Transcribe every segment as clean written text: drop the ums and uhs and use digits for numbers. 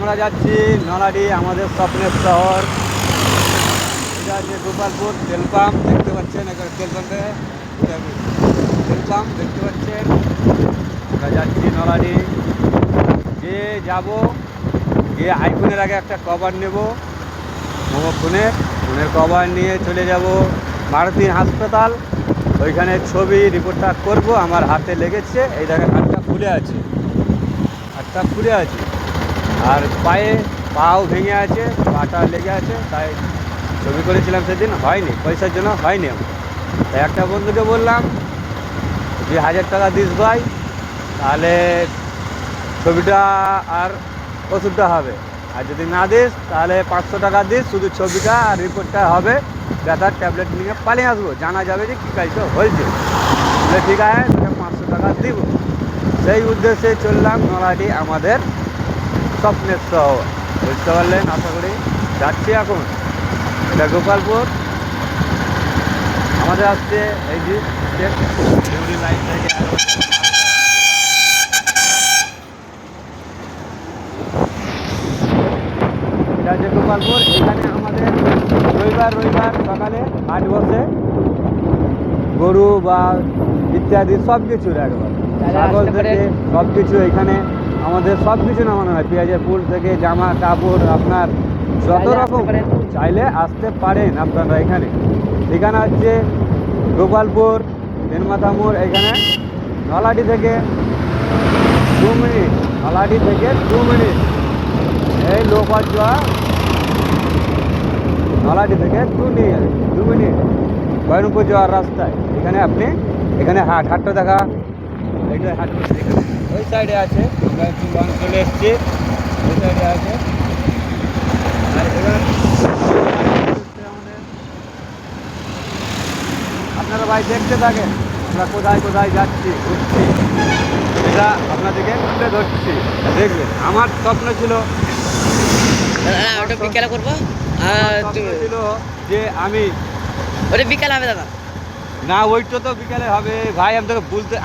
আমরা যাচ্ছি নলাডি, আমাদের স্বপ্নের শহর। এটা হচ্ছে গোপালপুর তেল পাম্প, দেখতে পাচ্ছেন। এখানে তেল পাম্পে তেল পাম্প দেখতে পাচ্ছেন। আমরা যাচ্ছি নলাডি, গিয়ে যাবো, গিয়ে আইফোনের আগে একটা কভার নেব, ফোনের কভার নিয়ে চলে যাব মারুতি হাসপাতাল। ওইখানে ছবি রিপোর্টটা করব। আমার হাতে লেগেছে, এই দেখেন হাতটা ফুলে আছে, আর পাও ভেঙে আছে, পাটা লেগে আছে। তাই ছবি করেছিলাম সেদিন, হয়নি, পয়সার জন্য হয়নি আমার। তাই একটা বন্ধুকে বললাম, 2,000 টাকা দিস ভাই, তাহলে ছবিটা আর ওষুধটা হবে। আর যদি না দিস তাহলে 500 টাকা দিস, শুধু ছবিটা আর রিপোর্টটা হবে। ব্যথার ট্যাবলেট নিয়ে পালিয়ে আসবো, জানা যাবে যে কী কাজটা হয়েছে। বলে ঠিক আছে, তোকে 500 টাকা দিব। সেই উদ্দেশ্যে চললাম নলাডি, আমাদের স্বপ্নের শহর। বুঝতে পারলেন আশা করি। যাচ্ছি এখন, এটা গোপালপুর। আমাদের আসছে এই যে লাইন থেকে এটা হচ্ছে গোপালপুর। এখানে আমাদের রবিবার সকালে হাট বসে, গরু বা ইত্যাদি সব কিছুর, একবার ছাগল থেকে সব কিছু। এখানে আমাদের সব কিছু নামানো হয়, পেঁয়াজের ফুল থেকে জামা কাপড়, আপনার যত রকম চাইলে আসতে পারেন আপনারা। এখানে ঠিকানা হচ্ছে গোপালপুর তেনমাথা মোড়। এখানে নলাডি থেকে 2 মিনিট, এই লোকাল যাওয়া নলাডি থেকে 2 মিনিট বহরমপুর যাওয়ার রাস্তায়। এখানে হাটটা দেখা, এইটা হাট ওই সাইডে আছে। আমরা একটু লঞ্চ চলে এসেছি, ওই সাইডে আছে। আর এবার আপনারা ভাই দেখতে থাকেন, আমরা কোথায় যাচ্ছি ঘুরছি, এটা আপনাদেরকে তুলে ধরছি, দেখবেন। আমার স্বপ্ন ছিল, ওটা বিকালে করবো। ছিল যে আমি ওটা বিকালে হবে দাদা। না, ওইটা তো বিকালে হবে ভাই।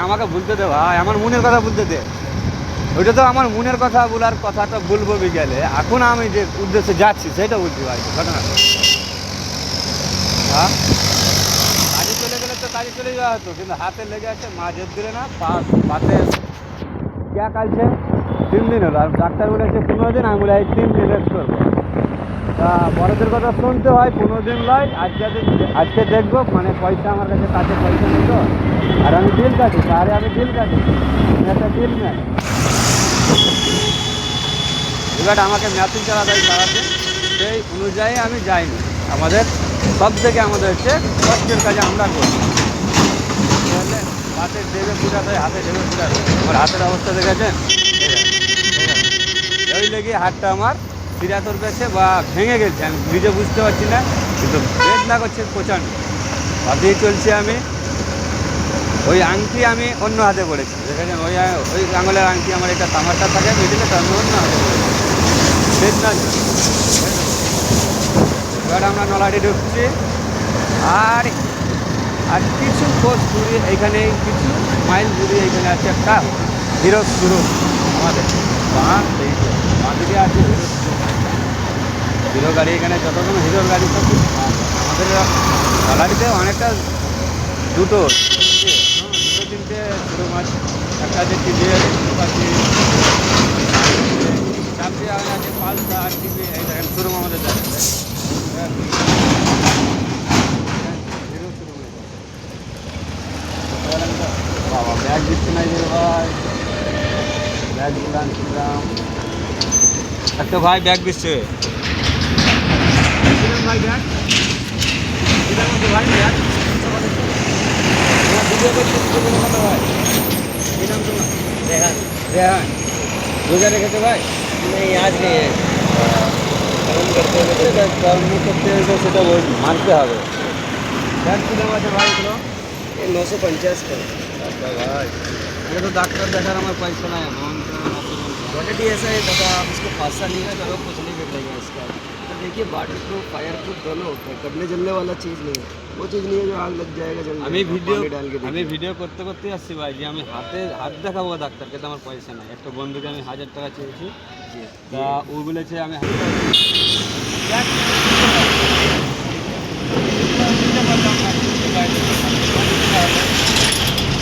আমাকে বলতে দে ভাই, আমার মনের কথা বলতে দে। ওইটা তো আমার মনের কথা বলার কথাটা বলবো বিকালে। এখন আমি যে উদ্দেশ্যে যাচ্ছি সেটা বলছি ভাই, ঘটনা। হ্যাঁ, কাজে চলে গেলে তো কাজে চলে যাওয়া হতো, কিন্তু হাতে লেগে আছে, মা জেদ দিলে না, পাতে ক্যা কালছে 3 দিন হলো। আর ডাক্তার বলেছে 15 দিন, আমি বলে 3 দিন রেস্ট করবো। তা বড়দের কথা শুনতে হয়, 15 দিন লয়। আজকে দেখবো, মানে পয়সা আমার কাছে পয়সা নেই তো, আর আমি বিল কাটি, আমি একটা বিল নেই। এবার আমাকে মেশিন চালাতে, সেই অনুযায়ী আমি যাইনি। আমাদের হচ্ছে কষ্টের কাজে আমরা করি, বুঝলেন। হাতের দেবে পুরাতে, আমার হাতের অবস্থা দেখেছেন। ওই লেগে হাতটা আমার সিরাতর গেছে বা ভেঙে গেছে, আমি নিজে বুঝতে পারছি না, কিন্তু বেদনা করছে প্রচণ্ড। হাতেই চলছি আমি। ওই আংটি আমি অন্য হাতে পড়েছি, দেখেছেন। ওই আঙুলের আংটি আমার, একটা তামারটা থাকে মিডিলে, তো আমি অন্য হাতে পড়েছি, বেদনা। এবার আমরা নলাডি ঢুকছি, আর কিছু কোষ দূরে, এইখানে কিছু মাইল দূরে এইখানে আছে একটা হিরো শোরুম। আমাদের বাঁদিকে আছে হিরো গাড়ি। এখানে যত রকম হিরোর গাড়ি সব আমাদের নলাডিতে অনেকটা, দুটো 3টে শোরুম আছে। একটা আছে টিভিএস, আছে পালসার, টিভি, এই দেখেন শোরুম আমাদের বাবা, ব্যাগ দিচ্ছে না যে ভাই, ব্যাগ দিলাম একটা ভাই, ব্যাগ দিচ্ছে ভাই, ব্যাগ ভাই, ব্যাগ ভিডিও করছি। ভাই কি নাম তোমার? रेहान। रोजा রেখেছে ভাই? नहीं आज नहीं है, কর্ম করতে হবে, সেটা মানতে হবে। ব্যাগ কি দাম আছে ভাই এগুলো? ये 950 का। আচ্ছা ভাই, এটা তো ডাক্তার দেখার আমার পয়সা নাই। क्वालिटी ऐसा है दादा, आप इसको 5 साल नहीं है करो, कुछ नहीं बिगड़ेगा इसका। देखिए वाटर प्रूफ फायर प्रूफ दोनों होता है, कटने जलने वाला चीज़ नहीं है, वो चीज़ नहीं है जो आग लग जाएगा जल আমি जाएगा, ভিডিও पानी डाल के আমি देखिए। ভিডিও করতে করতে আসছি ভাই যে আমি হাত দেখাবো ডাক্তারকে, তো আমার পয়সা নাই। একটা বন্ধুকে আমি 1000 টাকা চেয়েছি, जी তা ও বলেছে আমি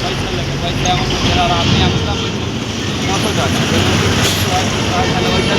পয়সা লাগে, পয়সা আমার কাছে আর আপনি আসলাম 900 টাকা, তাহলে ওইটা